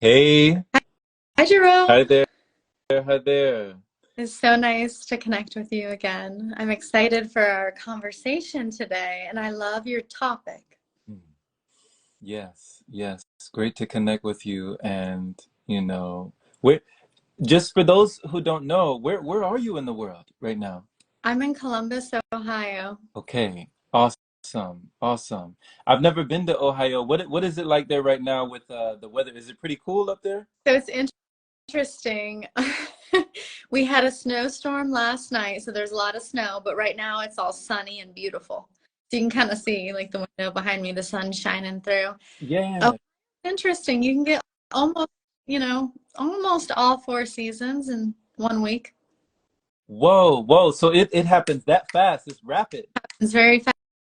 Hey, Hi, hi Jerome. there, hi there. It's so nice to connect with you again. I'm excited for our conversation today, and I love your topic. Hmm. Yes, yes, it's great to connect with you. And where just for those who don't know, where are you in the world right now? I'm in Columbus, Ohio. Okay, awesome, awesome. I've never been to Ohio. What is it like there right now with the weather? Is it pretty cool up there? So it's interesting. We had a snowstorm last night, so there's a lot of snow, but right now it's all sunny and beautiful. So you can kind of see like the window behind me, the sun shining through. Oh, Yeah. interesting. You can get almost, almost all four seasons in 1 week. Whoa, whoa. So it happens that fast. It's rapid. It's very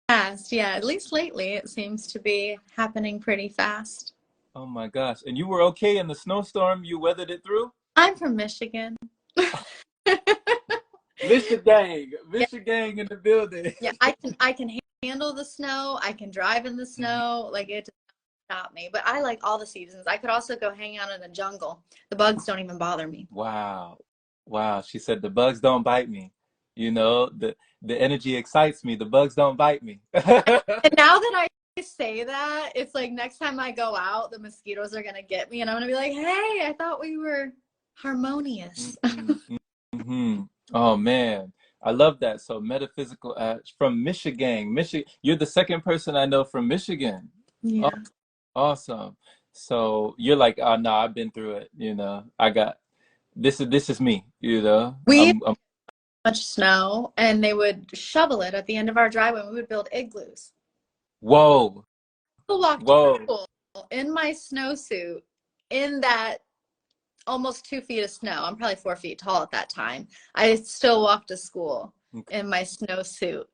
fast. Yeah, at least lately it seems to be happening pretty fast. Oh my gosh. And you were okay in the snowstorm? You weathered it through? I'm from Michigan. Michigang, Yeah, Michigang in the building. yeah, I can handle the snow. I can drive in the Mhm. snow. Like it doesn't stop me. But I like all the seasons. I could also go hang out in the jungle. The bugs don't even bother me. Wow. Wow. She said the bugs don't bite me. The energy excites me. The bugs don't bite me. And now that I say that, it's like next time I go out, the mosquitoes are gonna get me, and I'm gonna be like, "Hey, I thought we were harmonious." Mhm, mhm. Oh man. I love that. So metaphysical from Michigan. Michigan. You're the second person I know from Michigan. Oh, Yeah. awesome. So you're like, oh no, I've been through it. I got this is me. We I'm much snow, and they would shovel it at the end of our driveway, and we would build igloos. whoa. I walked to Whoa. school in my snowsuit in that almost 2 feet of snow. I'm probably 4 feet tall at that time. I still walked to school in my snowsuit.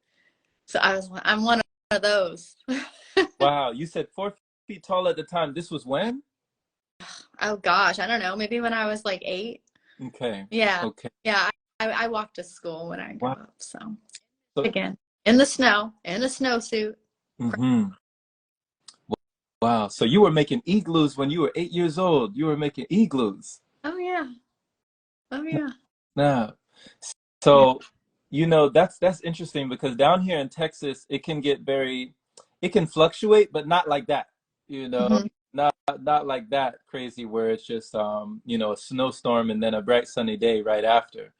So I'm one of those. Wow, you said 4 feet tall at the time. This was when? Oh gosh, I don't know. Maybe when I was like 8. Okay. Yeah, Okay. yeah. I walked to school when I grew Wow. up. So So, again, in the snow, in a snowsuit. hmm. Wow. So you were making igloos when you were 8 years old. You were making igloos. Oh yeah. Oh yeah. Now, Yeah. so that's interesting because down here in Texas, it can fluctuate, but not like that. You know, Mhm. not like that crazy where it's just a snowstorm and then a bright sunny day right after.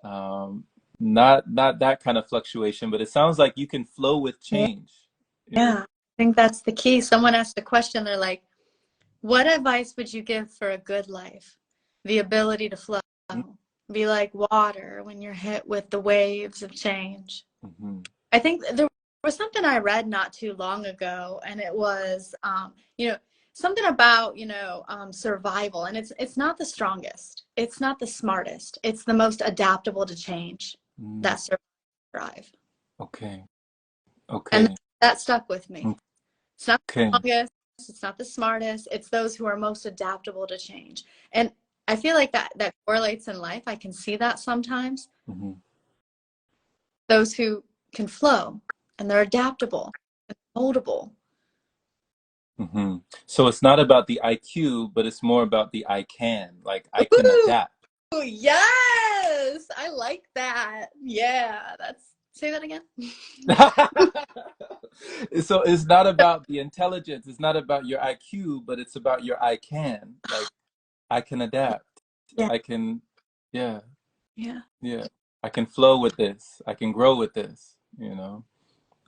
Um, not that kind of fluctuation, but it sounds like you can flow with change. Yeah, I think that's the key. Someone asked a question, they're like, what advice would you give for a good life? The ability to flow, be like water when you're hit with the waves of change. Mm-hmm. I think there was something I read not too long ago, and it was, something about, survival. And it's not the strongest, it's not the smartest, it's the most adaptable to change Mm, that survive. okay, And okay, that stuck with me. It's not the okay. strongest, it's not the smartest, it's those who are most adaptable to change. And I feel like that correlates in life. I can see that sometimes. Hmm. Those who can flow and they're adaptable and moldable. Hmm. So it's not about the IQ, but it's more about the I can. Like I can Ooh, adapt. yes. I like that. Yeah, that's say that again. So it's not about the intelligence, it's not about your IQ, but it's about your I can. Like I can adapt. Yeah, I can, yeah, yeah. yeah. I can flow with this. I can grow with this.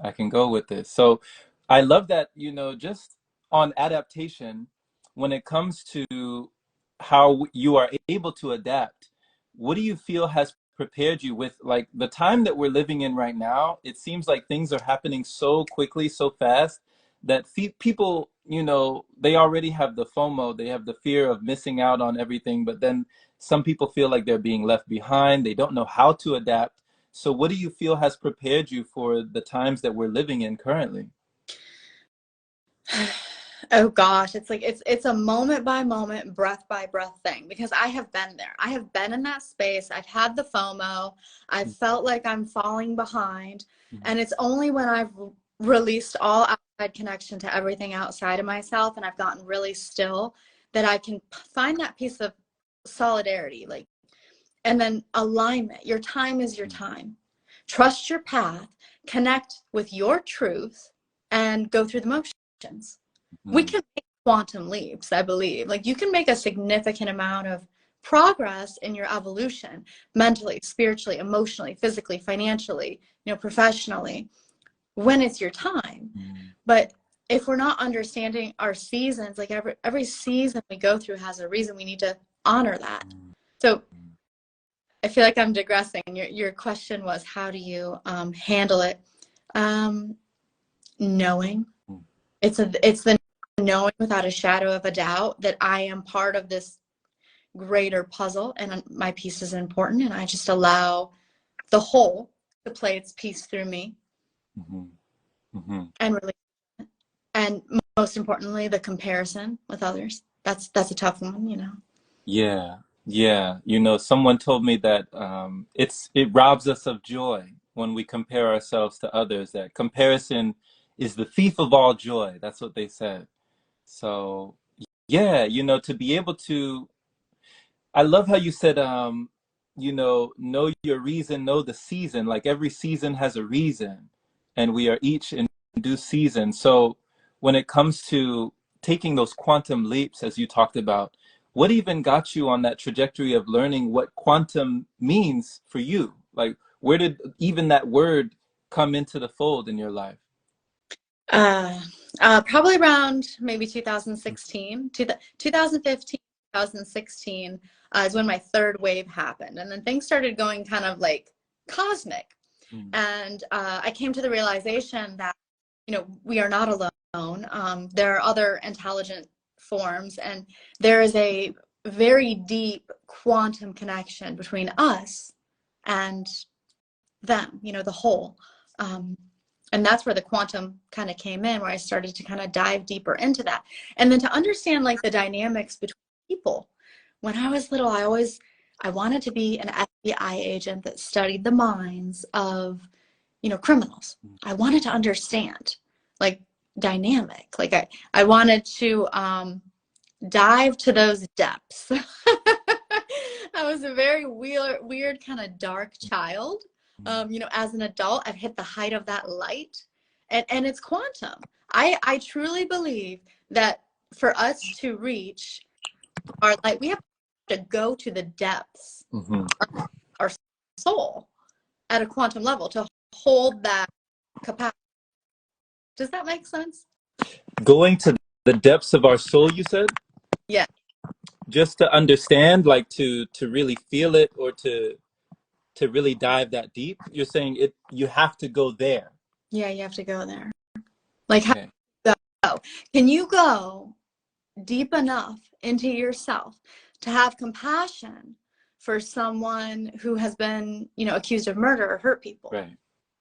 I can go with this. So I love that, just on adaptation, when it comes to how you are able to adapt, what do you feel has prepared you with like the time that we're living in right now? It seems like things are happening so quickly, so fast that people, they already have the FOMO, they have the fear of missing out on everything, but then some people feel like they're being left behind. They don't know how to adapt. So, what do you feel has prepared you for the times that we're living in currently? Oh gosh, it's like it's a moment by moment, breath by breath thing because I have been there. I have been in that space. I've had the FOMO. I've felt like I'm falling behind, Mhm. and it's only when I've released all outside connection to everything outside of myself and I've gotten really still that I can find that piece of solidarity, like, and then alignment. Your time is your time. Trust your path, connect with your truth, and go through the motions. We can make quantum leaps, I believe. Like, you can make a significant amount of progress in your evolution, mentally, spiritually, emotionally, physically, financially, professionally, when it's your time. But if we're not understanding our seasons, like every season we go through has a reason, we need to honor that. So I feel like I'm digressing. Your question was, how do you handle it? Knowing. It's the knowing without a shadow of a doubt that I am part of this greater puzzle, and my piece is important, and I just allow the whole to play its piece through me. And really, and most importantly, the comparison with others. That's a tough one, Yeah. Someone told me that it robs us of joy when we compare ourselves to others. That comparison is the thief of all joy. That's what they said. So yeah, to be able to, I love how you said, know your reason, know the season. Like every season has a reason, and we are each in due season. So when it comes to taking those quantum leaps, as you talked about, what even got you on that trajectory of learning what quantum means for you? Like, where did even that word come into the fold in your life? Probably around maybe 2016, 2015, 2016 is when my third wave happened. And then things started going kind of like cosmic. And I came to the realization that, we are not alone. There are other intelligent forms, and there is a very deep quantum connection between us and them, the whole. And that's where the quantum kind of came in, where I started to kind of dive deeper into that. And then to understand like the dynamics between people. When I was little, I wanted to be an FBI agent that studied the minds of, criminals. I wanted to understand like dynamic. Like I wanted to dive to those depths. I was a very weird kind of dark child. As an adult, I've hit the height of that light, and it's quantum. I truly believe that for us to reach our light, we have to go to the depths of our soul at a quantum level to hold that capacity. Does that make sense? Going to the depths of our soul, you said? Yeah. Just to understand, like to really feel it, or to really dive that deep. You're saying you have to go there. Yeah, you have to go there. Like, how do you go? Can you go deep enough into yourself to have compassion for someone who has been, accused of murder or hurt people? Right.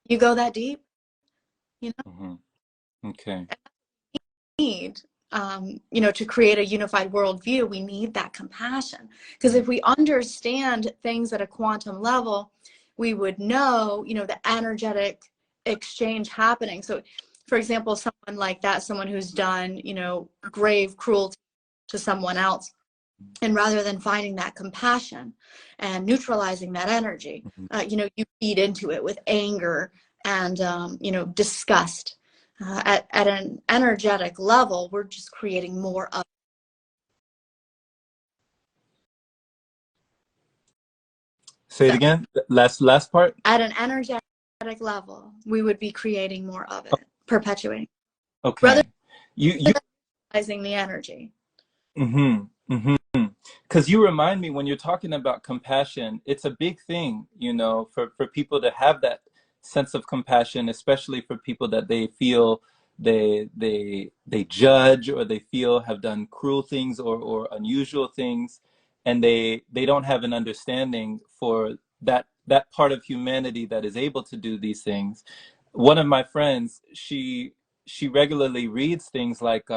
You go that deep, Okay. We need, to create a unified worldview, we need that compassion. Because if we understand things at a quantum level, we would know, the energetic exchange happening. So, for example, someone like that, someone who's done, grave cruelty to someone else, and rather than finding that compassion and neutralizing that energy, you feed into it with anger and, disgust. At an energetic level, we're just creating more of. Say it again. Last part. At an energetic level, we would be creating more of it, perpetuating. Okay. Rather you utilizing the energy. Because you remind me, when you're talking about compassion, it's a big thing, for people to have that sense of compassion, especially for people that they feel they judge, or they feel have done cruel things or unusual things, and they don't have an understanding for that part of humanity that is able to do these things. One of my friends, she regularly reads things like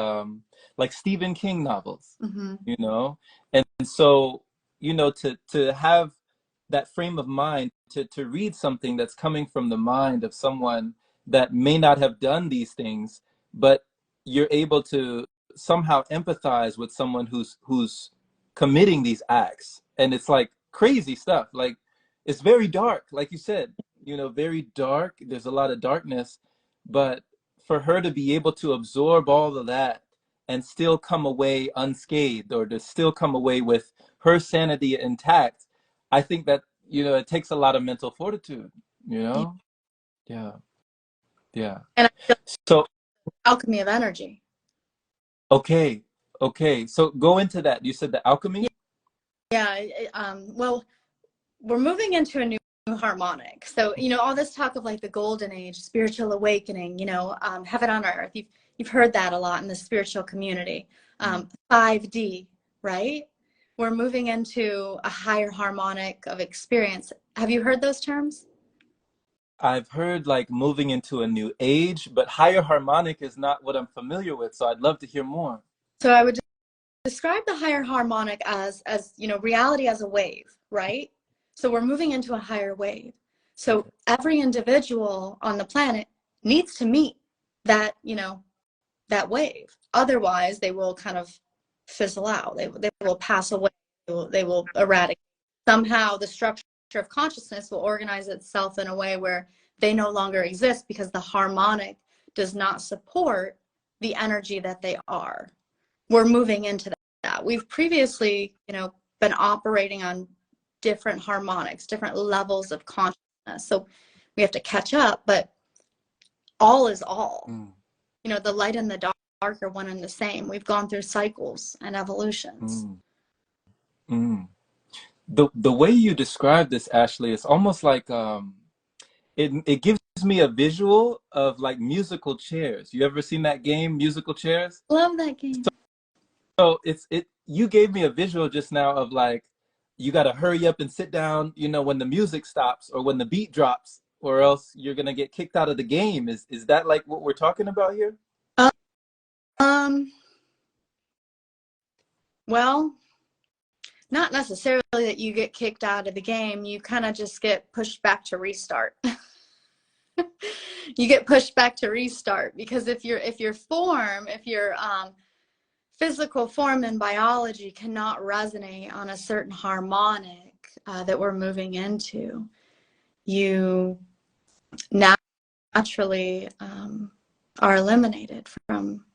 Stephen King novels, and so, to have that frame of mind, to read something that's coming from the mind of someone that may not have done these things, but you're able to somehow empathize with someone who's committing these acts, and it's like crazy stuff. Like it's very dark, like you said, you know, very dark. There's a lot of darkness, but for her to be able to absorb all of that and still come away unscathed, or to still come away with her sanity intact, I think that, you know, it takes a lot of mental fortitude, you Yeah. know? Yeah. Yeah. And I feel So, alchemy of energy. okay. Okay. So go into that. You said the alchemy? Yeah. Well, we're moving into a new harmonic. So, you know, all this talk of like the golden age, spiritual awakening, you know, heaven on earth. You've heard that a lot in the spiritual community. 5D, right? We're moving into a higher harmonic of experience. Have you heard those terms? I've heard like moving into a new age, but higher harmonic is not what I'm familiar with. So I'd love to hear more. So I would describe the higher harmonic as you know, reality as a wave, right? So we're moving into a higher wave. So every individual on the planet needs to meet that, you know, that wave. Otherwise, they will kind of fizzle out. They will pass away. They will eradicate. Somehow the structure of consciousness will organize itself in a way where they no longer exist because the harmonic does not support the energy that they are. We're moving into that. We've previously, you know, been operating on different harmonics, different levels of consciousness. So we have to catch up, but all is all. You know, the light and the dark are one and the same. We've gone through cycles and evolutions. The way you describe this, Ashley, is almost like it gives me a visual of like musical chairs. You ever seen that game, Musical Chairs? Love that game. So you gave me a visual just now of like, you got to hurry up and sit down, you know, when the music stops or when the beat drops, or else you're going to get kicked out of the game. Is that like what we're talking about here? Well, not necessarily that you get kicked out of the game. You kind of just get pushed back to restart. You get pushed back to restart because if your physical form and biology cannot resonate on a certain harmonic that we're moving into, you naturally are eliminated from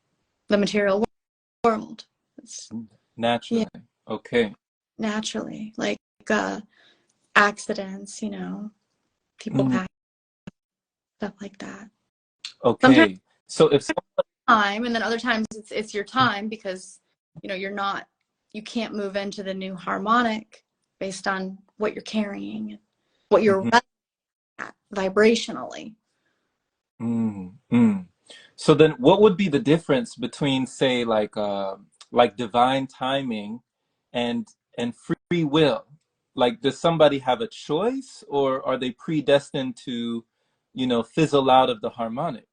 the material world. Naturally. Yeah. Okay. Naturally, like accidents, you know, people pass, stuff like that. Okay. Sometimes, so if time, and then other times it's your time because, you know, you can't move into the new harmonic based on what you're carrying, what you're at vibrationally. So then what would be the difference between, say, like divine timing and free will? Like, does somebody have a choice, or are they predestined to, you know, fizzle out of the harmonic?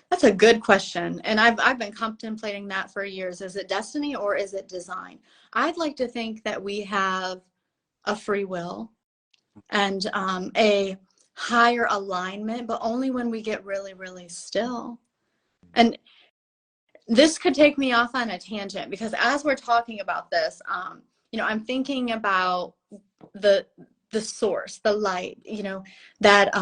That's a good question. And I've been contemplating that for years. Is it destiny or is it design? I'd like to think that we have a free will and a higher alignment, but only when we get really, really still. And this could take me off on a tangent because as we're talking about this, you know, I'm thinking about the source, the light, you know, that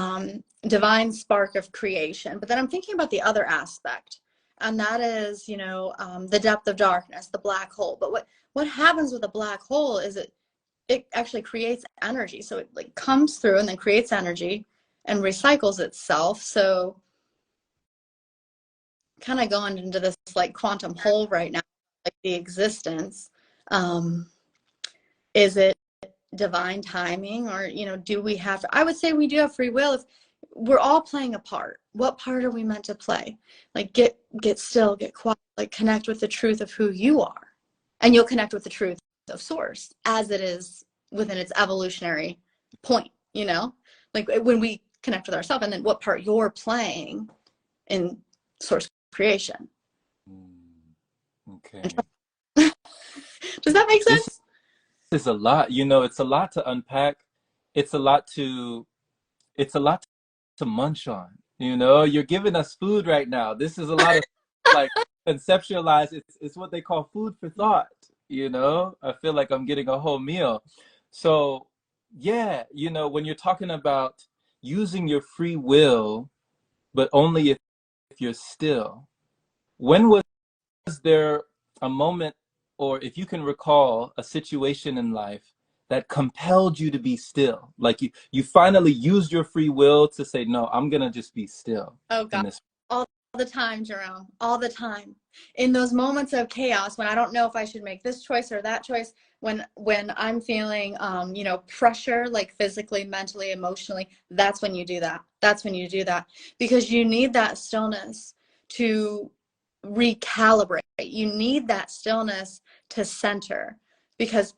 divine spark of creation. But then I'm thinking about the other aspect, and that is, you know, the depth of darkness, the black hole. But what happens with a black hole is it actually creates energy. So it like comes through and then creates energy and recycles itself. So kind of going into this like quantum hole right now, like the existence. Is it divine timing, or, you know, do we have I would say we do have free will. If we're all playing a part, what part are we meant to play? Like get still, get quiet, like connect with the truth of who you are, and you'll connect with the truth of source as it is within its evolutionary point, you know, like when we connect with ourselves, and then what part you're playing in source creation. Okay. Does that make sense? This is a lot, you know, it's a lot to unpack. It's a lot to munch on, you know. You're giving us food right now. This is a lot of like conceptualize. It's what they call food for thought. I feel like I'm getting a whole meal. So yeah, when you're talking about using your free will, but only if you're still. When was there a moment, or if you can recall a situation in life that compelled you to be still? Like you finally used your free will to say, no, I'm gonna just be still. Oh in God, this. all the time, Jerome, all the time. In those moments of chaos, when I don't know if I should make this choice or that choice, when I'm feeling, pressure, like physically, mentally, emotionally, that's when you do that. That's when you do that, because you need that stillness to recalibrate. You need that stillness to center, because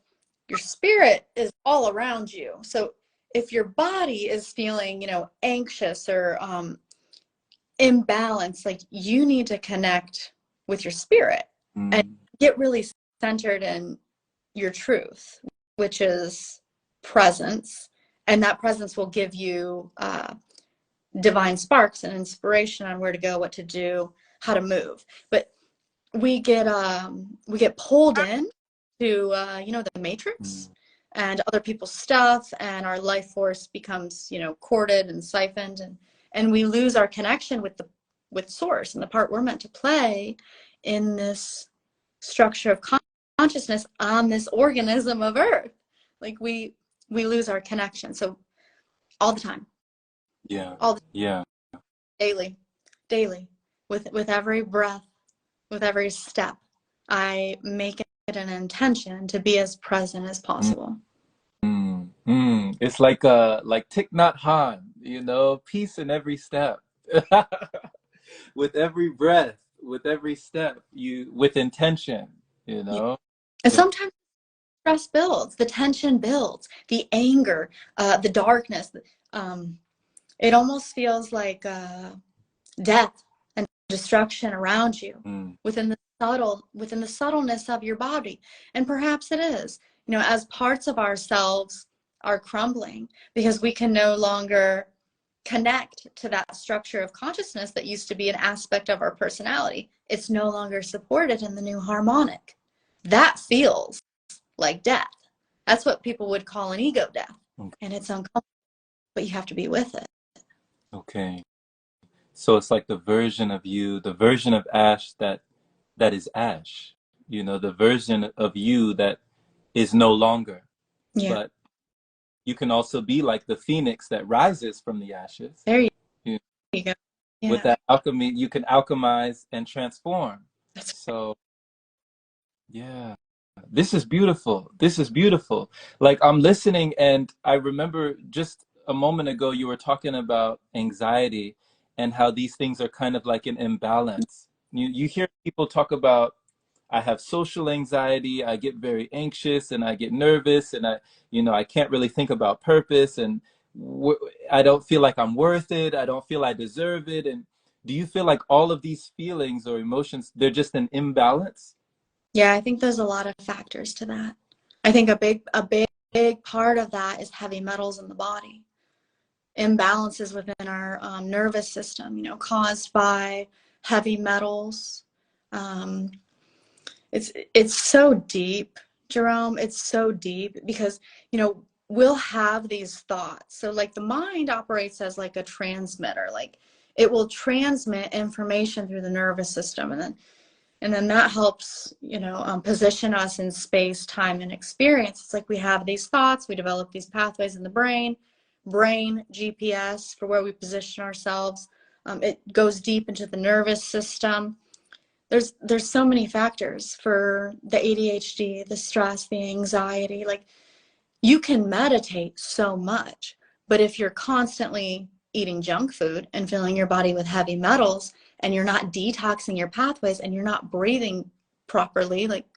your spirit is all around you. So if your body is feeling, anxious or imbalance, like you need to connect with your spirit and get really centered in your truth, which is presence. And that presence will give you divine sparks and inspiration on where to go, what to do, how to move. But we get pulled in to the matrix and other people's stuff, and our life force becomes corded and siphoned, and we lose our connection with source and the part we're meant to play in this structure of consciousness on this organism of earth. Like we lose our connection. So all the time. Yeah. All the Yeah. daily with every breath, with every step, I make it an intention to be as present as possible. It's like Thich Nhat Hanh, peace in every step. With every breath, with every step, with intention. And sometimes stress builds, the tension builds, the anger, the darkness. It almost feels like death and destruction around you within the subtleness of your body. And perhaps it is, as parts of ourselves are crumbling because we can no longer connect to that structure of consciousness that used to be an aspect of our personality. It's no longer supported in the new harmonic. That feels like death. That's what people would call an ego death. And it's uncomfortable, but you have to be with it. Okay. So it's like the version of you, the version of Ash that is Ash, the version of you that is no longer. Yeah. But you can also be like the phoenix that rises from the ashes. There you go. Yeah. With that alchemy, you can alchemize and transform. So, yeah, this is beautiful. This is beautiful. Like I'm listening, and I remember just a moment ago you were talking about anxiety and how these things are kind of like an imbalance. You hear people talk about, I have social anxiety, I get very anxious and I get nervous, and I can't really think about purpose, and I don't feel like I'm worth it. I don't feel I deserve it. And do you feel like all of these feelings or emotions, they're just an imbalance? Yeah, I think there's a lot of factors to that. I think a big part of that is heavy metals in the body. Imbalances within our nervous system, caused by heavy metals. It's so deep, Jerome. It's so deep because, we'll have these thoughts. So like the mind operates as like a transmitter, like it will transmit information through the nervous system. And then that helps, position us in space, time, and experience. It's like we have these thoughts, we develop these pathways in the brain GPS for where we position ourselves. It goes deep into the nervous system. There's so many factors for the ADHD, the stress, the anxiety. Like you can meditate so much, but if you're constantly eating junk food and filling your body with heavy metals, and you're not detoxing your pathways, and you're not breathing properly, like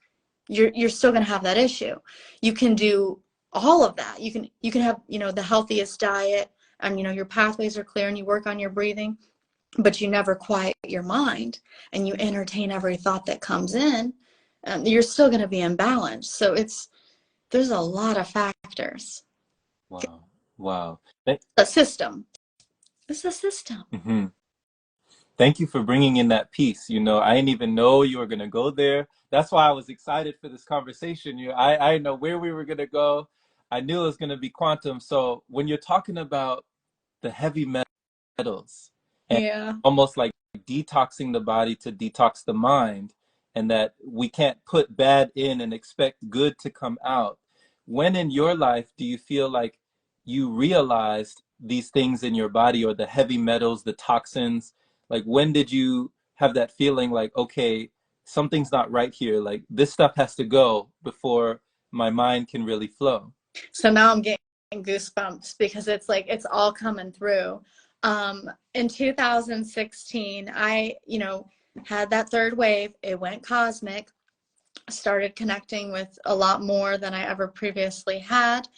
you're still going to have that issue. You can do all of that. You can have, the healthiest diet, and your pathways are clear and you work on your breathing, but you never quiet your mind and you entertain every thought that comes in, you're still going to be imbalanced. So there's a lot of factors. Wow. A system. It's a system. Mm-hmm. Thank you for bringing in that piece. You know, I didn't even know you were going to go there. That's why I was excited for this conversation. I didn't know where we were going to go. I knew it was going to be quantum. So when you're talking about the heavy metals and Yeah. almost like detoxing the body to detox the mind, and that we can't put bad in and expect good to come out. When in your life do you feel like you realized these things in your body, or the heavy metals, the toxins? Like, when did you have that feeling like, okay, something's not right here, like this stuff has to go before my mind can really flow? So now I'm getting goosebumps because it's like it's all coming through. In 2016, I, had that third wave. It went cosmic. Started connecting with a lot more than I ever previously had.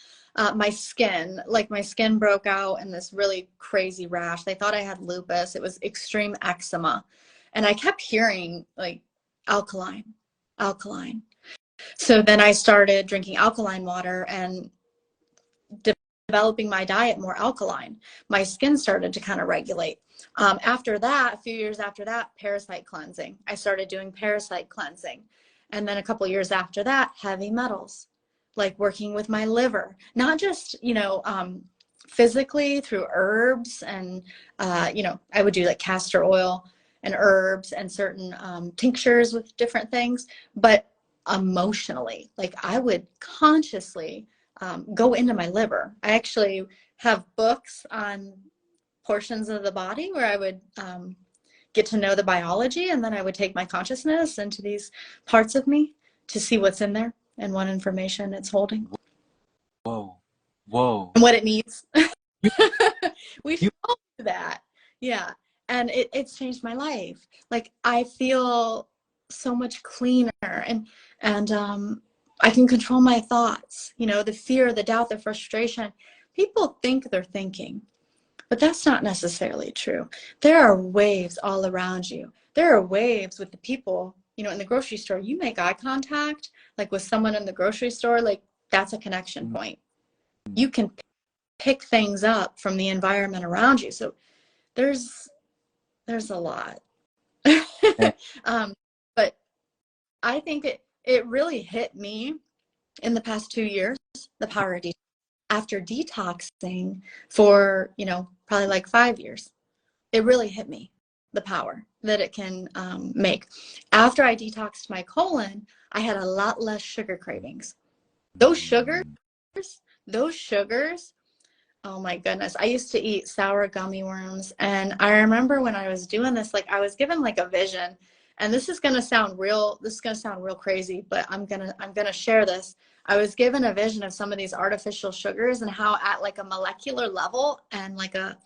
My skin broke out in this really crazy rash. They thought I had lupus. It was extreme eczema. And I kept hearing like alkaline, alkaline. So then I started drinking alkaline water and developing my diet more alkaline. My skin started to kind of regulate. After that, a few years after that, parasite cleansing. I started doing parasite cleansing. And then a couple years after that, heavy metals, like working with my liver, not just, physically through herbs and, I would do like castor oil and herbs and certain tinctures with different things, but emotionally, like I would consciously go into my liver. I actually have books on portions of the body where I would get to know the biology, and then I would take my consciousness into these parts of me to see what's in there and what information it's holding. Whoa, whoa. And what it needs. You, We you, all do that. Yeah. And it's changed my life. Like I feel so much cleaner, and I can control my thoughts, the fear, the doubt, the frustration. People think they're thinking, but that's not necessarily true. There are waves all around you. There are waves with the people, in the grocery store. You make eye contact, like with someone in the grocery store, like that's a connection point. You can pick things up from the environment around you. So there's a lot. But I think it really hit me in the past 2 years, the power of detox. After detoxing for, probably like 5 years, it really hit me, the power that it can make. After I detoxed my colon, I had a lot less sugar cravings. Those sugars, oh my goodness. I used to eat sour gummy worms. And I remember when I was doing this, like I was given like a vision, and this is going to sound real crazy, but I'm going to share this. I was given a vision of some of these artificial sugars and how at like a molecular level and like a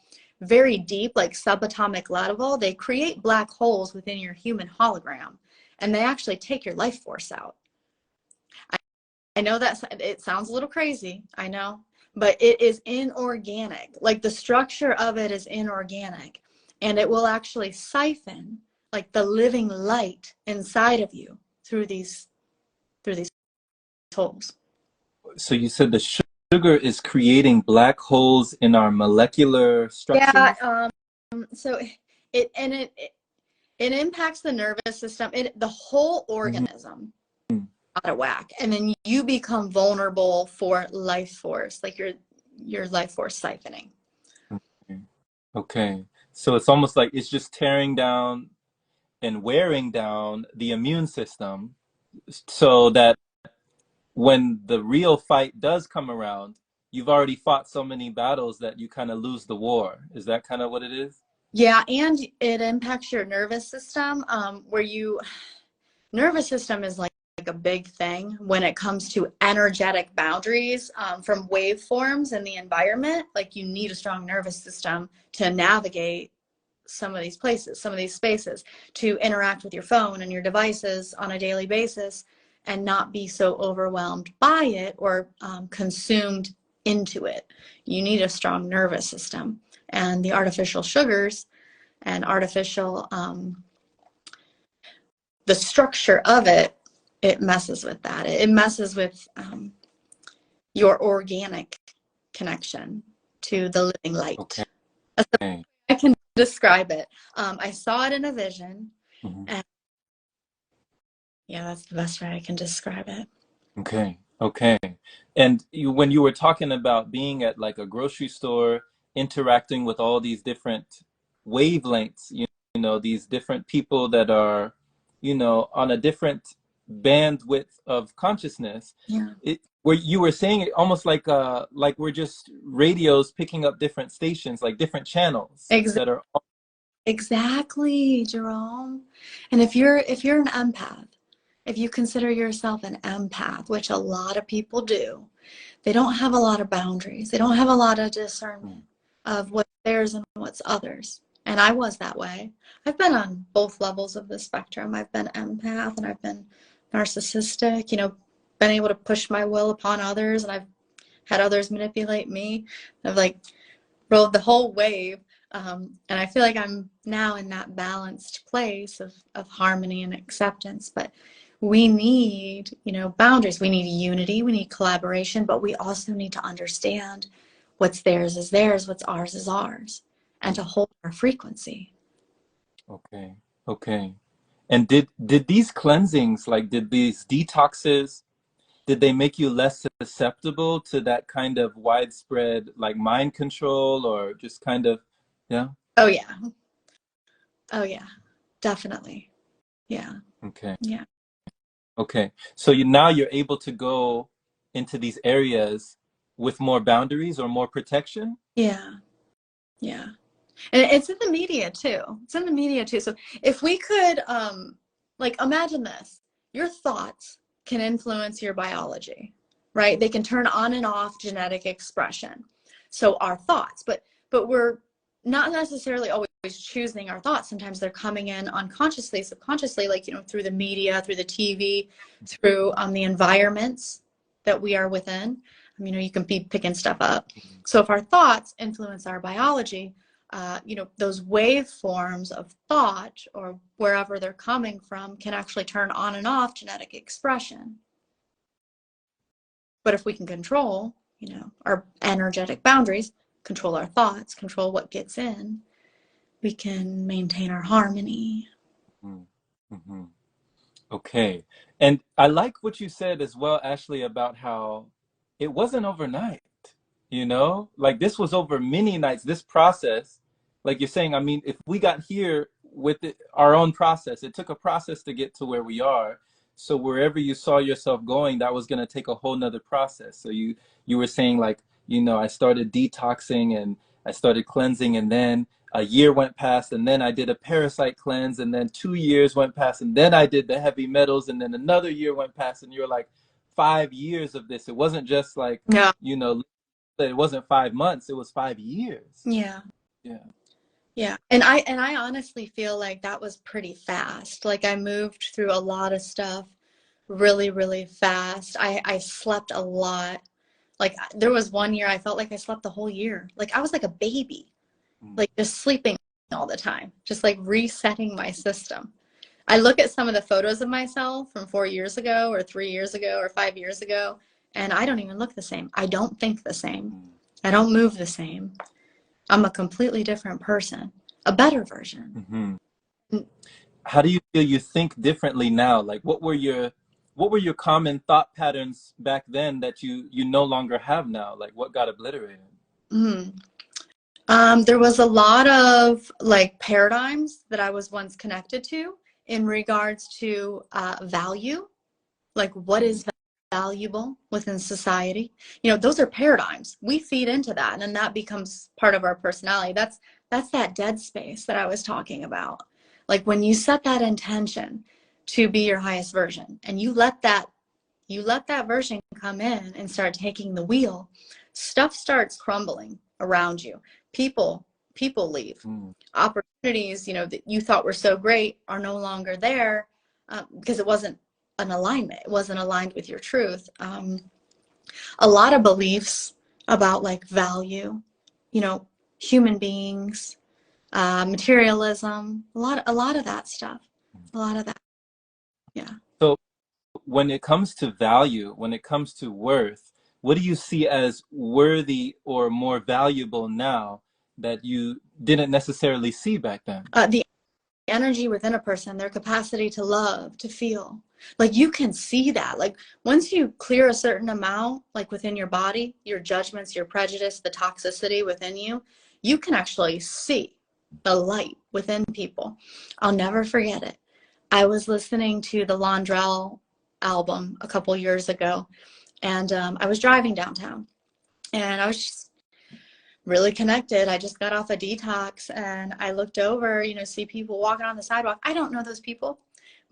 very deep, like subatomic level, they create black holes within your human hologram, and they actually take your life force out. I know that it sounds a little crazy, I know, but it is inorganic. Like the structure of it is inorganic, and it will actually siphon like the living light inside of you through these holes. so you said the sugar is creating black holes in our molecular structures? Yeah, so it impacts the nervous system, the whole organism. Mm-hmm. Out of whack, and then you become vulnerable for life force, like your life force siphoning. Okay. So it's almost like it's just tearing down and wearing down the immune system, so that when the real fight does come around, you've already fought so many battles that you kind of lose the war. Is that kind of what it is? Yeah, and it impacts your nervous system, nervous system is like a big thing when it comes to energetic boundaries, from waveforms in the environment. Like you need a strong nervous system to navigate some of these places, some of these spaces, to interact with your phone and your devices on a daily basis and not be so overwhelmed by it or consumed into it. You need a strong nervous system, and the artificial sugars and artificial the structure of it messes with that. It messes with your organic connection to the living light. Okay. That's the I can describe it. I saw it in a vision, Mhm. and yeah, that's the best way I can describe it. Okay. Okay. And when you were talking about being at like a grocery store, interacting with all these different wavelengths, you know, these different people that are, you know, on a different bandwidth of consciousness, Yeah, it where you were saying it almost like we're just radios picking up different stations, like different channels that are exactly, Jerome. And if you're an empath, if you consider yourself an empath, which a lot of people do, they don't have a lot of boundaries. They don't have a lot of discernment of what's theirs and what's others. And I was that way. I've been on both levels of the spectrum. I've been empath and I've been narcissistic, been able to push my will upon others, and I've had others manipulate me. I've like rode the whole wave. And I feel like I'm now in that balanced place of harmony and acceptance. But we need, boundaries. We need unity. We need collaboration. But we also need to understand what's theirs is theirs, what's ours is ours, and to hold our frequency. okay. Okay. And did these cleansings, like did these detoxes, did they make you less susceptible to that kind of widespread like mind control or just kind of, yeah? Oh, yeah. Oh, yeah. Definitely. Yeah. Okay. Yeah. Okay. So now you're able to go into these areas with more boundaries or more protection? Yeah. Yeah. And it's in the media too. It's in the media too. So if we could, like, imagine this: your thoughts can influence your biology, right? They can turn on and off genetic expression. So our thoughts, but we're not necessarily always choosing our thoughts. Sometimes they're coming in unconsciously, subconsciously, like, through the media, through the TV, through the environments that we are within. You can be picking stuff up. So if our thoughts influence our biology, those waveforms of thought or wherever they're coming from can actually turn on and off genetic expression. But if we can control, our energetic boundaries, control our thoughts, control what gets in, we can maintain our harmony. Mm-hmm. Okay. And I like what you said as well, Ashley, about how it wasn't overnight, like this was over many nights, this process, like you're saying, I mean, if we got here with our own process, it took a process to get to where we are. So wherever you saw yourself going, that was going to take a whole nother process. So you were saying like, I started detoxing and I started cleansing, and then a year went past, and then I did a parasite cleanse, and then 2 years went past, and then I did the heavy metals, and then another year went past, and you're like 5 years of this. It wasn't just like, Yeah. it wasn't 5 months, it was 5 years. Yeah. Yeah. Yeah. And I honestly feel like that was pretty fast. Like, I moved through a lot of stuff really, really fast. I slept a lot. Like, there was one year I felt like I slept the whole year. Like, I was like a baby, like just sleeping all the time, just like resetting my system. I look at some of the photos of myself from 4 years ago or 3 years ago or 5 years ago, and I don't even look the same. I don't think the same. I don't move the same. I'm a completely different person, a better version. Mm-hmm. How do you feel you think differently now? Like what were your common thought patterns back then that you no longer have now? Like what got obliterated? Mm. There was a lot of like paradigms that I was once connected to in regards to value, like what is valuable within society. Those are paradigms. We feed into that, and then that becomes part of our personality. That's that dead space that I was talking about. Like when you set that intention to be your highest version, and you let that version come in and start taking the wheel, stuff starts crumbling around you. People leave. Opportunities, that you thought were so great are no longer there, because it wasn't an alignment. It wasn't aligned with your truth. A lot of beliefs about like value, human beings, materialism, a lot of that stuff. A lot of that. Yeah. So when it comes to value, when it comes to worth, what do you see as worthy or more valuable now didn't necessarily see back then. The energy within a person, their capacity to love, to feel. Like you can see that. Like once you clear a certain amount, like within your body, your judgments, your prejudice, the toxicity within you, you can actually see the light within people. I'll never forget it. I was listening to the Londrell album a couple years ago, and I was driving downtown, and I was just really connected. I just got off a detox, and I looked over, you know, see people walking on the sidewalk. I don't know those people,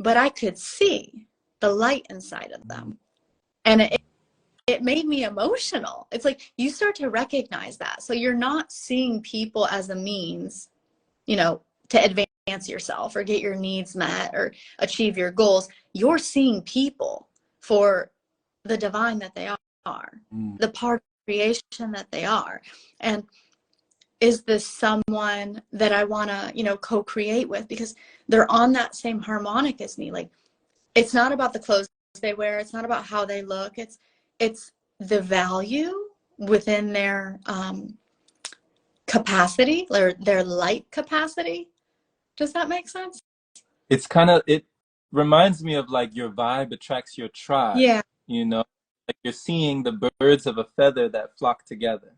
but I could see the light inside of them. And it made me emotional. It's like you start to recognize that. So you're not seeing people as a means, you know, to advance yourself or get your needs met or achieve your goals. You're seeing people for the divine that they are, the part of creation that they are. And is this someone that I want to, you know, co-create with? Because they're on that same harmonic as me. Like, it's not about the clothes they wear. It's not about how they look. It's the value within their capacity, their light capacity. Does that make sense? It's kind of, it reminds me of like your vibe attracts your tribe. Yeah. You know, like you're seeing the birds of a feather that flock together.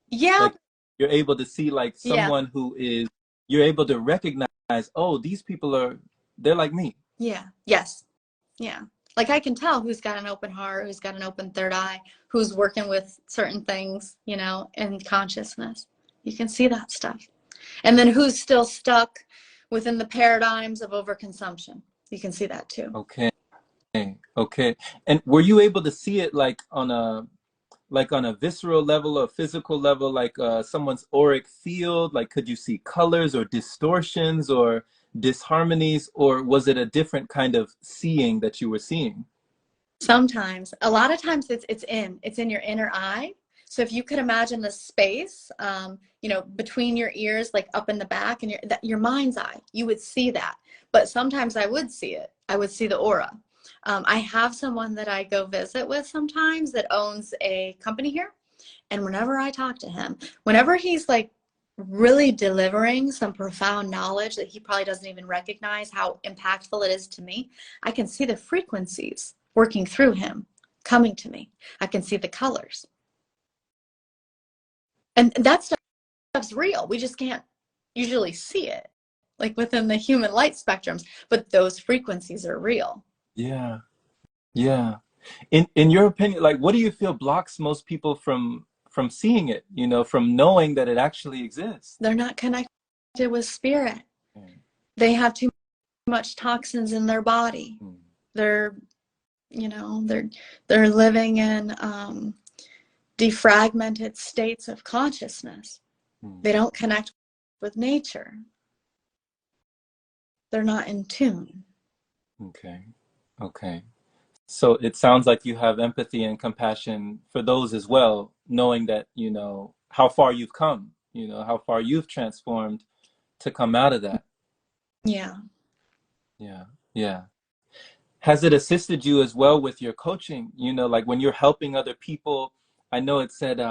Yeah. Like you're able to see like someone who is, you're able to recognize, oh, these people they're like me. Yeah. Yes. Yeah. Like I can tell who's got an open heart, who's got an open third eye, who's working with certain things, you know, in consciousness. You can see that stuff. And then who's still stuck within the paradigms of overconsumption. You can see that too. Okay. Okay. And were you able to see it like on a visceral level or physical level, like someone's auric field? Like, could you see colors or distortions or disharmonies, or was it a different kind of seeing that you were seeing? Sometimes, a lot of times it's in your inner eye. So if you could imagine the space, you know, between your ears, like up in the back and your mind's eye, you would see that. But sometimes I would see it. I would see the aura. I have someone that I go visit with sometimes that owns a company here. And whenever I talk to him, whenever he's like really delivering some profound knowledge that he probably doesn't even recognize how impactful it is to me, I can see the frequencies working through him, coming to me. I can see the colors. And that stuff's real. We just can't usually see it, like within the human light spectrums, but those frequencies are real. Yeah. Yeah. In your opinion, like, what do you feel blocks most people from seeing it, you know, from knowing that it actually exists? They're not connected with spirit. They have too much toxins in their body. They're, you know, they're living in defragmented states of consciousness. They don't connect with nature. They're not in tune. Okay. Okay. So it sounds like you have empathy and compassion for those as well, knowing that, you know, how far you've come, you know, how far you've transformed to come out of that. Yeah. Yeah. Yeah. Has it assisted you as well with your coaching? You know, like when you're helping other people, I know it said,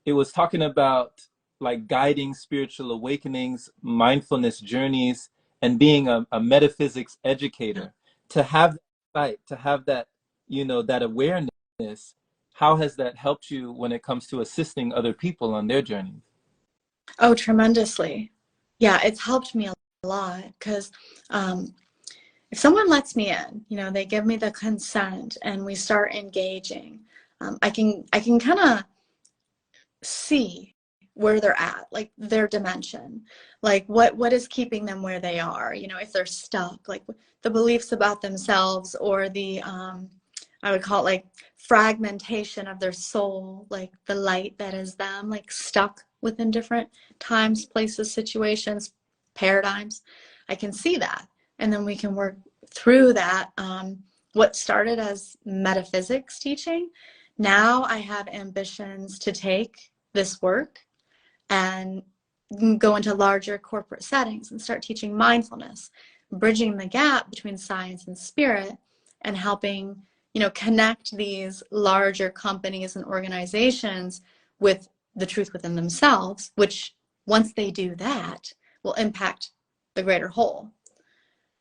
it was talking about like guiding spiritual awakenings, mindfulness journeys, and being a metaphysics educator. To have that sight, to have that, you know, that awareness, how has that helped you when it comes to assisting other people on their journeys? Oh, tremendously. Yeah, it's helped me a lot because if someone lets me in, you know, they give me the consent and we start engaging, I can kind of see where they're at, like their dimension, like what is keeping them where they are, you know, if they're stuck, like the beliefs about themselves or the I would call it like fragmentation of their soul, like the light that is them, like stuck within different times, places, situations, paradigms. I can see that, and then we can work through that. What started as metaphysics teaching, now I have ambitions to take this work and go into larger corporate settings and start teaching mindfulness, bridging the gap between science and spirit, and helping, you know, connect these larger companies and organizations with the truth within themselves, which once they do that will impact the greater whole.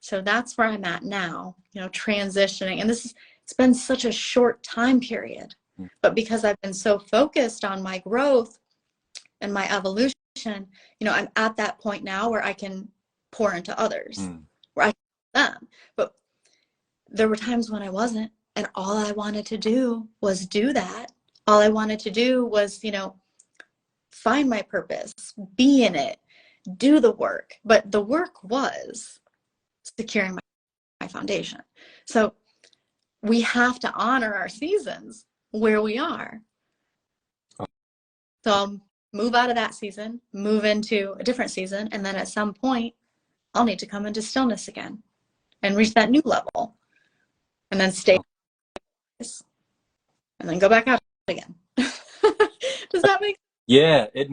So that's where I'm at now, you know, transitioning. And it's been such a short time period, but because I've been so focused on my growth and my evolution, you know, I'm at that point now where I can pour into others, where I can them. But there were times when I wasn't, and all I wanted to do was do that. All I wanted to do was, you know, find my purpose, be in it, do the work. But the work was securing my foundation. So we have to honor our seasons where we are. So I'll move out of that season, move into a different season, and then at some point, I'll need to come into stillness again and reach that new level, and then stay, and then go back out again. Does that make sense? Yeah, it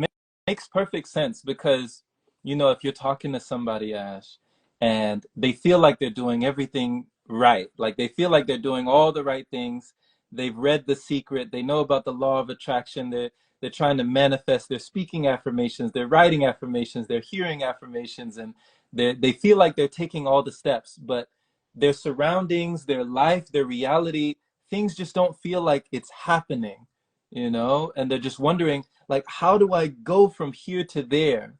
makes perfect sense, because, you know, if you're talking to somebody, Ash, and they feel like they're doing everything right, like they feel like they're doing all the right things, they've read The Secret, they know about the law of attraction, they're trying to manifest, they're speaking affirmations, they're writing affirmations, they're hearing affirmations, and they feel like they're taking all the steps, but their surroundings, their life, their reality, things just don't feel like it's happening, you know, and they're just wondering, like, how do I go from here to there?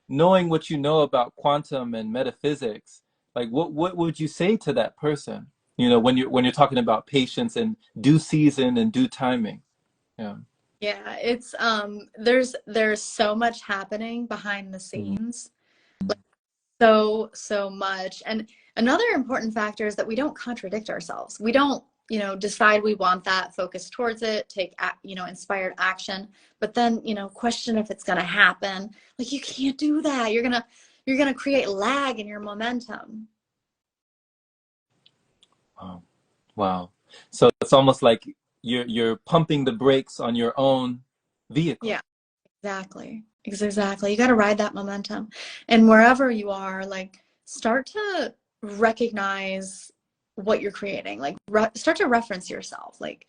Knowing what you know about quantum and metaphysics, like what would you say to that person, you know, when you're talking about patience and due season and due timing? Yeah. Yeah, it's there's so much happening behind the scenes. Like, so much. And another important factor is that we don't contradict ourselves. We don't, you know, decide we want that, focus towards it, take, you know, inspired action, but then, you know, question if it's going to happen. Like, you can't do that. You're going to create lag in your momentum. Wow. So it's almost like you're pumping the brakes on your own vehicle. Yeah, exactly. Exactly. You got to ride that momentum. And wherever you are, like, start to recognize what you're creating. Like, start to reference yourself. Like,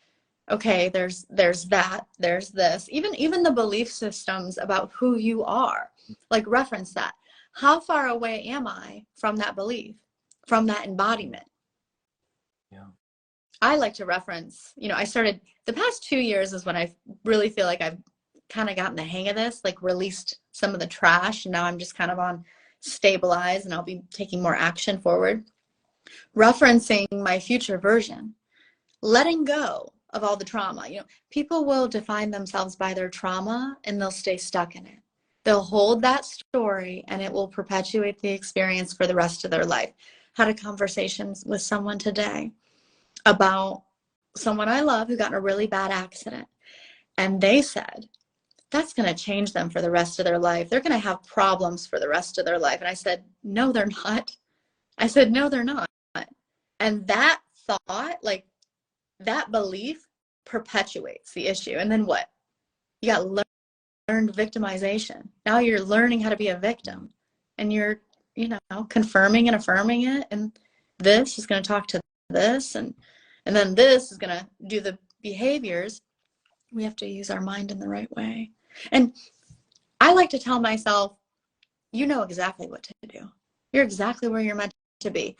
okay, there's that, there's this. Even the belief systems about who you are. Like, reference that. How far away am I from that belief, from that embodiment? Yeah. I like to reference, you know, I started the past 2 years is when I really feel like I've kind of gotten the hang of this, like released some of the trash. And now I'm just kind of on stabilize, and I'll be taking more action forward. Referencing my future version, letting go of all the trauma. You know, people will define themselves by their trauma and they'll stay stuck in it. They'll hold that story and it will perpetuate the experience for the rest of their life. Had a conversation with someone today about someone I love who got in a really bad accident. And they said, that's going to change them for the rest of their life. They're going to have problems for the rest of their life. And I said, no, they're not. I said, no, they're not. And that thought, like that belief perpetuates the issue. And then what? You got learned victimization. Now you're learning how to be a victim, and you're, you know, confirming and affirming it. And this is going to talk to this, and then this is going to do the behaviors. We have to use our mind in the right way. And I like to tell myself, you know exactly what to do. You're exactly where you're meant to be.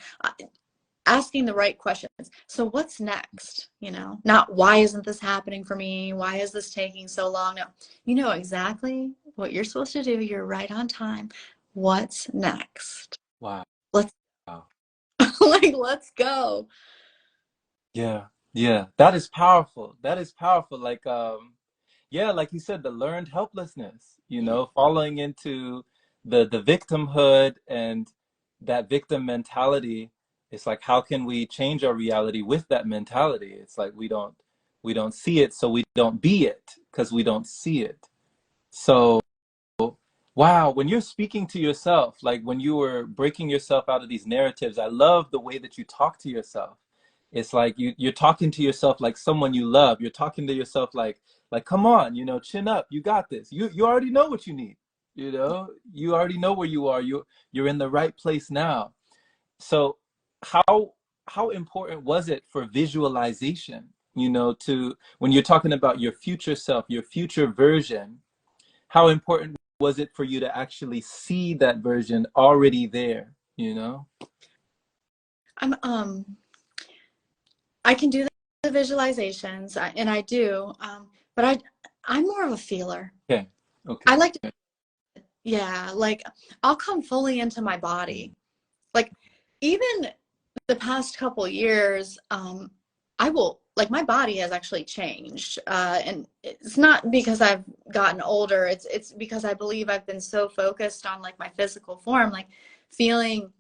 Asking the right questions. So what's next? You know, not why isn't this happening for me? Why is this taking so long? No, you know exactly what you're supposed to do. You're right on time. What's next? Wow. Let's like, let's go. Yeah. Yeah. That is powerful. That is powerful. Like, yeah, like you said, the learned helplessness, you know, falling into the victimhood and that victim mentality. It's like, how can we change our reality with that mentality? It's like we don't see it, so we don't be it because we don't see it. So wow, when you're speaking to yourself, like when you were breaking yourself out of these narratives, I love the way that you talk to yourself. It's like you're talking to yourself like someone you love. You're talking to yourself like, come on, you know, chin up. You got this. You already know what you need. You know, you already know where you are. You're in the right place now. So how important was it for visualization? you know, to when you're talking about your future self, your future version, how important was it for you to actually see that version already there, you know? I'm I can do the visualizations, and I do, but I'm more of a feeler. Okay. Okay. I like to, yeah, like I'll come fully into my body. Like even the past couple years, I will, like my body has actually changed, and it's not because I've gotten older. It's because I believe I've been so focused on like my physical form, like feeling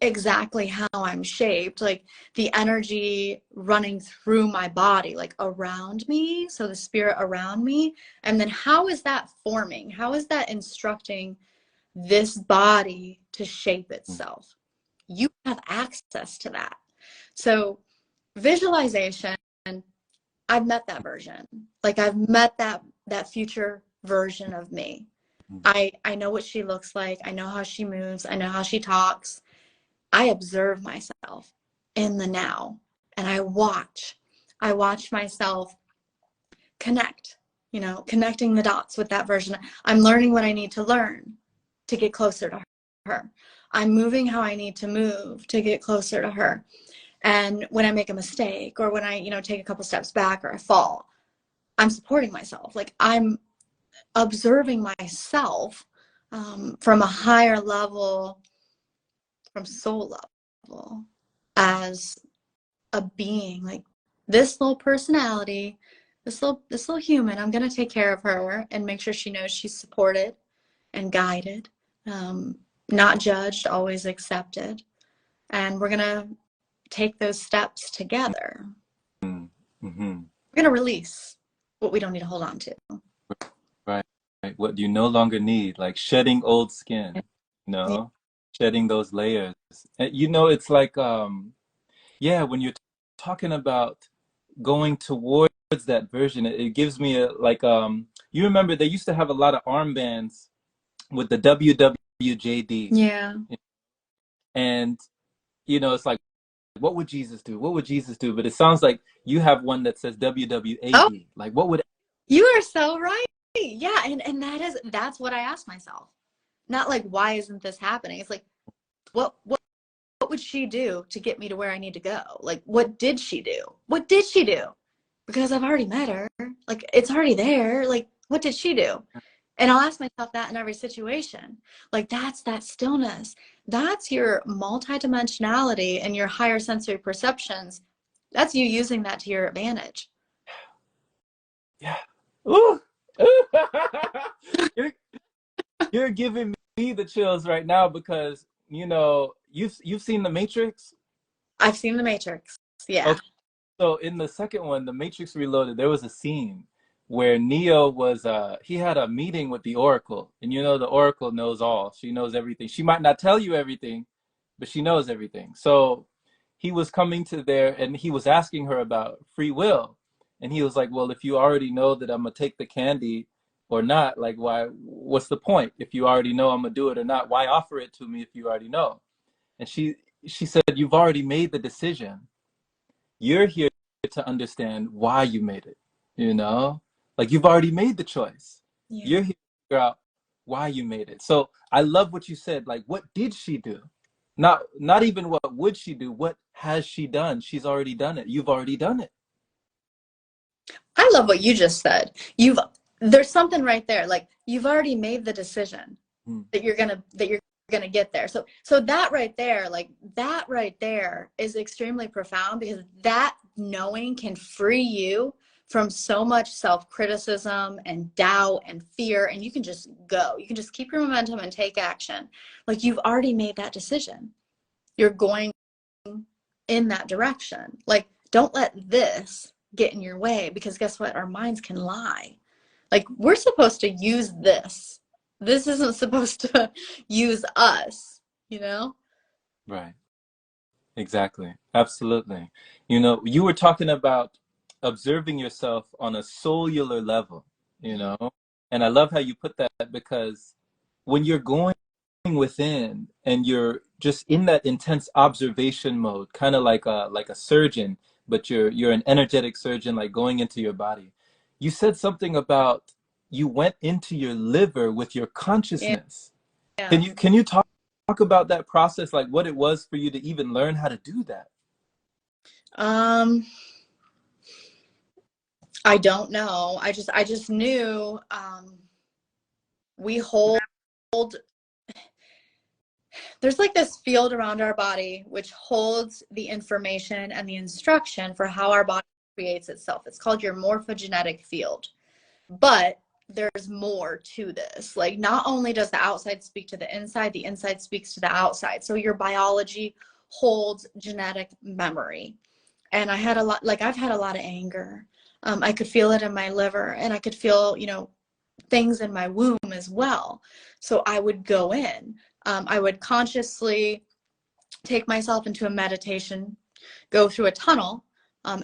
exactly how I'm shaped, like the energy running through my body, like around me, so the spirit around me. And then how is that forming? How is that instructing this body to shape itself? You have access to that. So visualization, I've met that version. Like I've met that future version of me. I know what she looks like. I know how she moves. I know how she talks. I observe myself in the now, and I watch. I watch myself connect, you know, connecting the dots with that version. I'm learning what I need to learn to get closer to her. I'm moving how I need to move to get closer to her. And when I make a mistake, or when I, you know, take a couple steps back or I fall, I'm supporting myself. Like I'm observing myself from a higher level, from soul level, as a being. Like this little personality, this little human, I'm gonna take care of her and make sure she knows she's supported and guided, not judged, always accepted. And we're gonna take those steps together. Mm-hmm. We're gonna release what we don't need to hold on to. Right. Right. What you no longer need, like shedding old skin, you Yeah. know, shedding those layers. And, you know, it's like, yeah, when you're talking about going towards that version, it gives me a, like, you remember they used to have a lot of armbands with the WWJD. Yeah. And, you know, it's like, what would Jesus do? What would Jesus do? But it sounds like you have one that says Oh, WWAD. Like, what would, you are so right. Yeah, and that's what I ask myself. Not like, why isn't this happening? It's like, what would she do to get me to where I need to go? Like, what did she do? What did she do? Because I've already met her. Like, it's already there. Like, what did she do? And I'll ask myself that in every situation. Like, that's that stillness. That's your multidimensionality and your higher sensory perceptions. That's you using that to your advantage. yeah. Ooh. Ooh. you're, you're giving me the chills right now because, you know, you've seen The Matrix? I've seen The Matrix. Yeah. Okay. So in the second one, The Matrix Reloaded, there was a scene where Neo was he had a meeting with the Oracle, and you know the Oracle knows all. She knows everything. She might not tell you everything, but she knows everything. So he was coming to there and he was asking her about free will. And he was like, "Well, if you already know that I'm gonna take the candy or not, like what's the point? If you already know I'm gonna do it or not, why offer it to me if you already know?" And she said, "You've already made the decision. You're here to understand why you made it, you know? Like you've already made the choice. Yeah. You're here to figure out why you made it." So I love what you said. Like, what did she do? Not even what would she do. What has she done? She's already done it. You've already done it. I love what you just said. There's something right there. Like, you've already made the decision Hmm. that you're gonna get there. So that right there, like that right there is extremely profound, because that knowing can free you from so much self-criticism and doubt and fear, and you can just go. You can just keep your momentum and take action. Like, you've already made that decision. You're going in that direction. Like, don't let this get in your way, because guess what? Our minds can lie. Like, we're supposed to use this. This isn't supposed to use us, you know? Right. Exactly. Absolutely. You know, you were talking about observing yourself on a cellular level, you know, and I love how you put that because when you're going within and you're just in that intense observation mode, kind of like a surgeon but you're an energetic surgeon, like going into your body. You said something about you went into your liver with your Yeah. consciousness. Yeah. Can you talk about that process, like what it was for you to even learn how to do that? I don't know. I just knew we hold there's like this field around our body which holds the information and the instruction for how our body creates itself. It's called your morphogenetic field. But there's more to this. Like, not only does the outside speak to the inside speaks to the outside. So your biology holds genetic memory. And I had a lot, like I've had a lot of anger. I could feel it in my liver, and I could feel, things in my womb as well. So I would go in. I would consciously take myself into a meditation, go through a tunnel,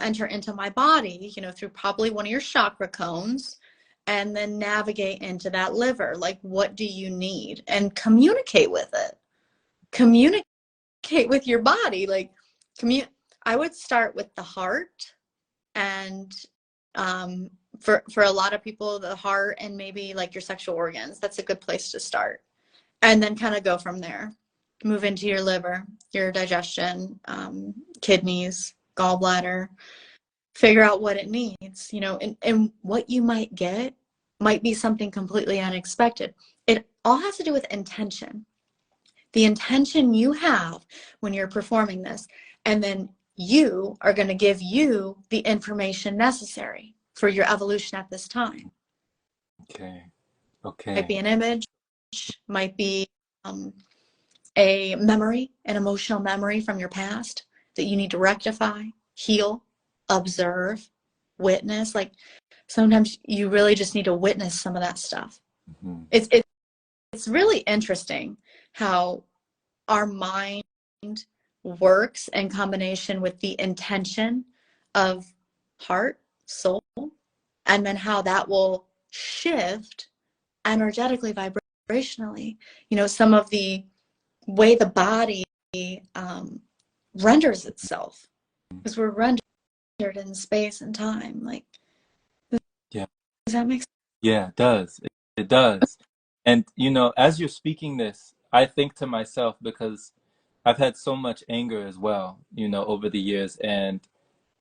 enter into my body, through probably one of your chakra cones, and then navigate into that liver. Like, what do you need? And communicate with it. Communicate with your body. Like, I would start with the heart, and for a lot of people, the heart and maybe like your sexual organs. That's a good place to start, and then kind of go from there. Move into your liver, your digestion, kidneys, gallbladder. Figure out what it needs, and what you might get might be something completely unexpected. It all has to do with intention. The intention you have when you're performing this, and then you are going to give you the information necessary for your evolution at this time. Okay. Might be an image, might be a memory, an emotional memory from your past that you need to rectify, heal, observe, witness. Like, sometimes you really just need to witness some of that stuff. Mm-hmm. It's really interesting how our mind works in combination with the intention of heart, soul, and then how that will shift energetically, vibrationally. Some of the way the body renders itself, because we're rendered in space and time. Like, Yeah. does that make sense? Yeah, it does. It does. And, as you're speaking this, I think to myself, because I've had so much anger as well, over the years. And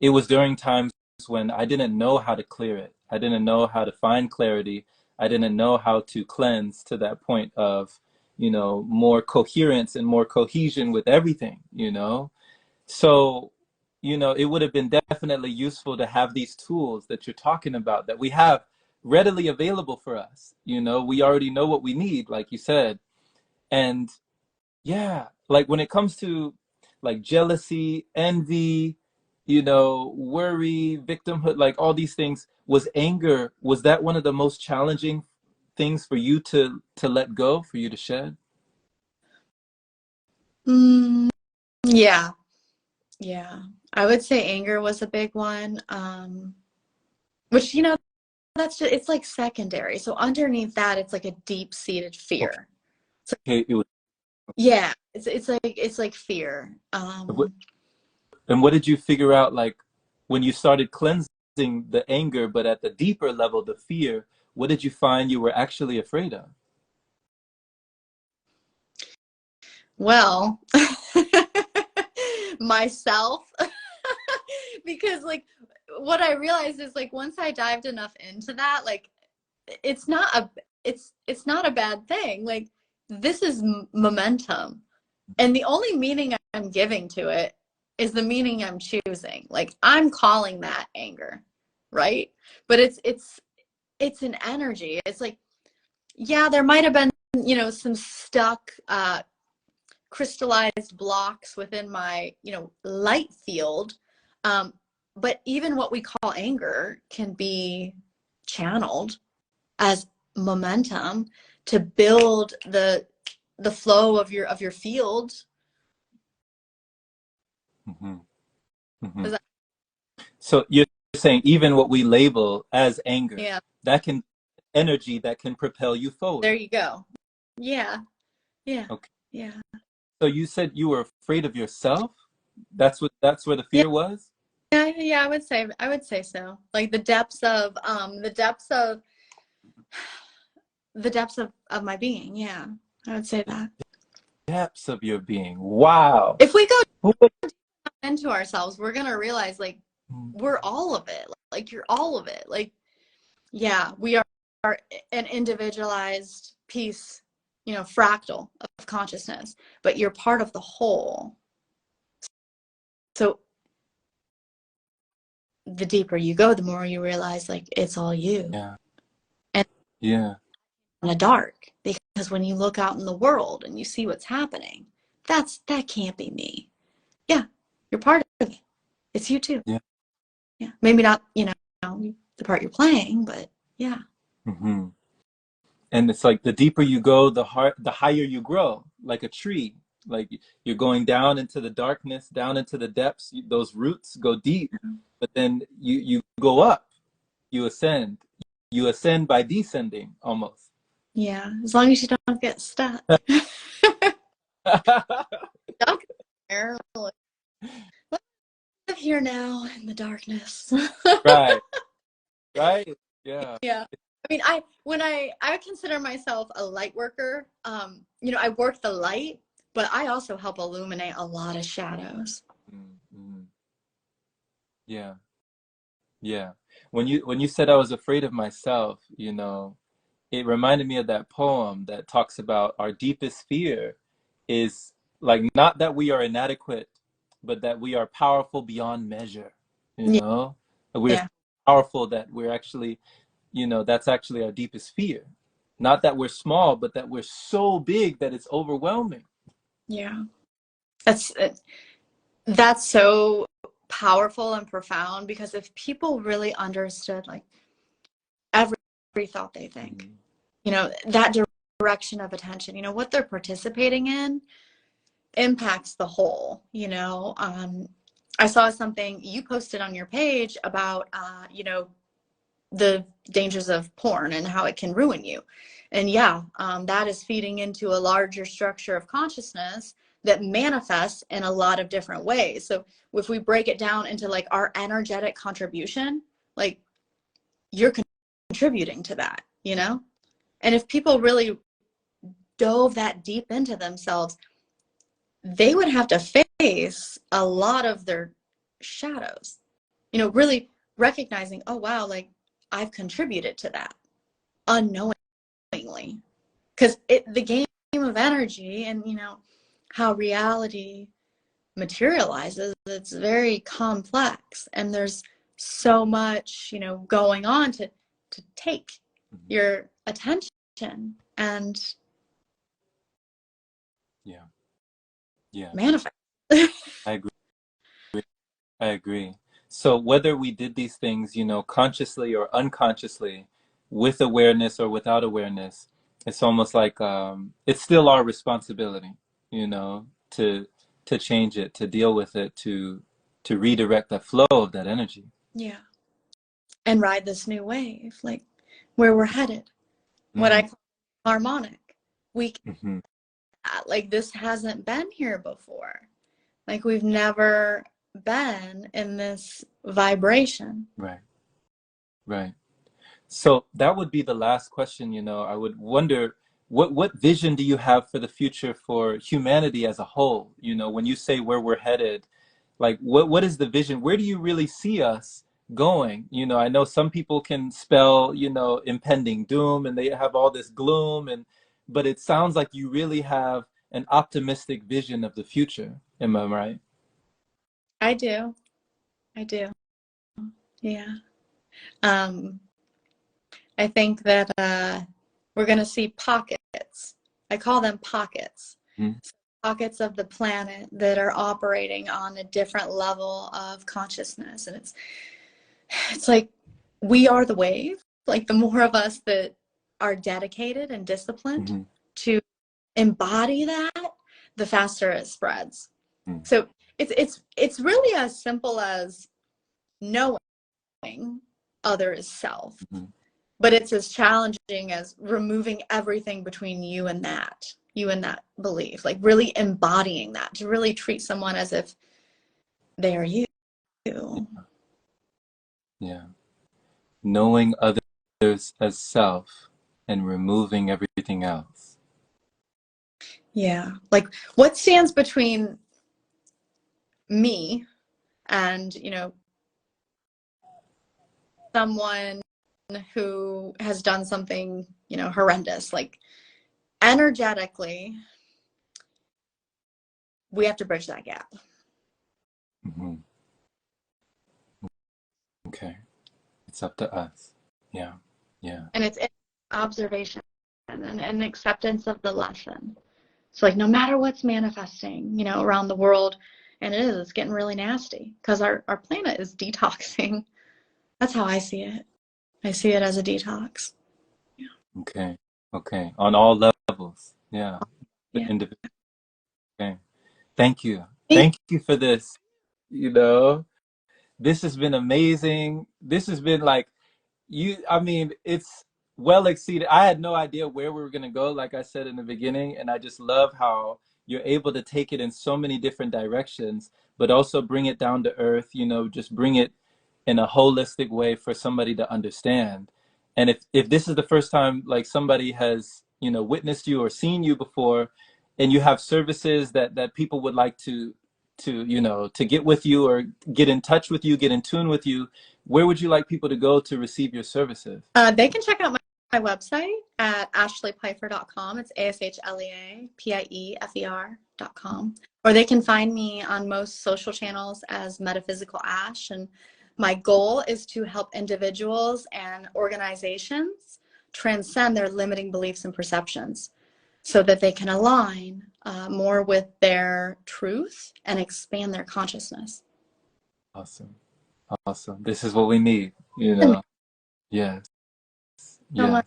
it was during times when I didn't know how to clear it. I didn't know how to find clarity. I didn't know how to cleanse to that point of, more coherence and more cohesion with everything, So, it would have been definitely useful to have these tools that you're talking about that we have readily available for us. We already know what we need, like you said. And yeah, like when it comes to like jealousy, envy, worry, victimhood, like all these things, was that one of the most challenging things for you to let go, for you to shed? Yeah. Yeah. I would say anger was a big one. Which, that's just, it's like secondary. So underneath that, it's like a deep-seated Okay, fear. So, it was. yeah, it's like fear. And what did you figure out, like when you started cleansing the anger, but at the deeper level, the fear, what did you find you were actually afraid of? Well, myself, because like what I realized is, like, once I dived enough into that, like, it's not a it's not a bad thing. Like, this is momentum, and the only meaning I'm giving to it is the meaning I'm choosing. Like, I'm calling that anger, right? But it's an energy. It's like, yeah, there might have been, some stuck crystallized blocks within my, light field. But even what we call anger can be channeled as momentum to build the flow of your field. Mm-hmm. Mm-hmm. That, So you're saying even what we label as anger, yeah, that can energy that can propel you forward. there you go. Yeah, yeah, Okay. yeah, So you said you were afraid of yourself? That's where the yeah, fear was? Yeah, I would say so. Like the depths of my being. Yeah, I would say that. Depths of your being. Wow. If we go Who would- into ourselves, we're gonna realize like we're all of it. Like you're all of it. Like yeah, we are an individualized piece, you know, fractal of consciousness, but you're part of the whole. So the deeper you go, the more you realize like it's all you. Yeah. And Yeah. in the dark, because when you look out in the world and you see what's happening, that can't be me. Yeah, you're part of it. It's you too. Yeah. Yeah, maybe not, you know, the part you're playing, but yeah. Mm-hmm. And it's like the deeper you go, the higher you grow, like a tree. Like you're going down into the darkness, down into the depths. Those roots go deep, but then you go up, you ascend. You ascend by descending almost. Yeah, as long as you don't get stuck. Stuck there, like, live here now in the darkness. Right. Right. Yeah. Yeah. I mean, I consider myself a light worker. You know, I work the light, but I also help illuminate a lot of shadows. Mm-hmm. Yeah. Yeah. When you said I was afraid of myself, you know, it reminded me of that poem that talks about our deepest fear is like not that we are inadequate, but that we are powerful beyond measure, you Yeah. know? We're Yeah. powerful that we're actually, you know, that's actually our deepest fear. Not that we're small, but that we're so big that it's overwhelming. Yeah. That's that's so powerful and profound because if people really understood like every thought they think, Mhm. you know, that direction of attention, you know, what they're participating in impacts the whole, you know. I saw something you posted on your page about, you know, the dangers of porn and how it can ruin you. And yeah, that is feeding into a larger structure of consciousness that manifests in a lot of different ways. So if we break it down into like our energetic contribution, like you're contributing to that, you know? And if people really dove that deep into themselves, they would have to face a lot of their shadows, you know, really recognizing, oh, wow, like I've contributed to that unknowingly. Because the game of energy and, you know, how reality materializes, it's very complex. And there's so much, you know, going on to take Mhm. your attention and Yeah. Yeah. manifest. I agree. I agree. So whether we did these things, you know, consciously or unconsciously, with awareness or without awareness, it's almost like it's still our responsibility, you know, to change it, to deal with it, to redirect the flow of that energy. Yeah. And ride this new wave, like where we're headed, what I Mm-hmm. call harmonic. We Mm-hmm. like this hasn't been here before. Like we've never been in this vibration. Right. Right. So that would be the last question, you know. I would wonder what vision do you have for the future for humanity as a whole? You know, when you say where we're headed, like what is the vision? Where do you really see us going? You know, I know some people can spell, you know, impending doom and they have all this gloom and but it sounds like you really have an optimistic vision of the future. Am I right? I do. I do. Yeah. Um, I think that we're going to see pockets. I call them pockets. Mm-hmm. Pockets of the planet that are operating on a different level of consciousness. And it's like we are the wave. Like the more of us that are dedicated and disciplined Mm-hmm. to embody that, the faster it spreads. So it's really as simple as knowing other is self, Mm-hmm. but it's as challenging as removing everything between you and that belief, like really embodying that, to really treat someone as if they are you. Yeah. Knowing others as self and removing everything else. Yeah. Like what stands between me and, someone who has done something, horrendous. Like energetically, we have to bridge that gap. Mm-hmm. Okay. It's up to us. Yeah. Yeah. And it's observation and acceptance of the lesson. So like no matter what's manifesting, around the world, and it's getting really nasty because our planet is detoxing. That's how I see it. I see it as a detox. Yeah. Okay. Okay. On all levels. Yeah. The Yeah. individual. Okay. Thank you. Thank you for this. You know, this has been amazing. This has been like I mean, it's well exceeded. I had no idea where we were going to go, like I said in the beginning. And I just love how you're able to take it in so many different directions, but also bring it down to earth, just bring it in a holistic way for somebody to understand. And if this is the first time like somebody has, witnessed you or seen you before, and you have services that people would like to get with you or get in touch with you, get in tune with you, where would you like people to go to receive your services? They can check out my website at ashleypfeiffer.com. It's ASHLEAPIEFER.com. Or they can find me on most social channels as Metaphysical Ash. And my goal is to help individuals and organizations transcend their limiting beliefs and perceptions so that they can align more with their truth and expand their consciousness. Awesome. Awesome. This is what we need, Yes. So much.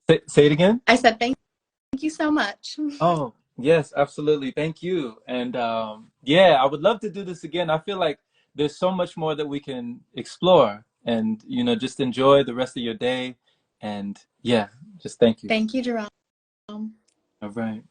Yes. Say it again. I said thank you so much. Oh, yes, absolutely. Thank you. And yeah, I would love to do this again. I feel like there's so much more that we can explore and, just enjoy the rest of your day. And yeah, just thank you. Thank you, Jerome. All right.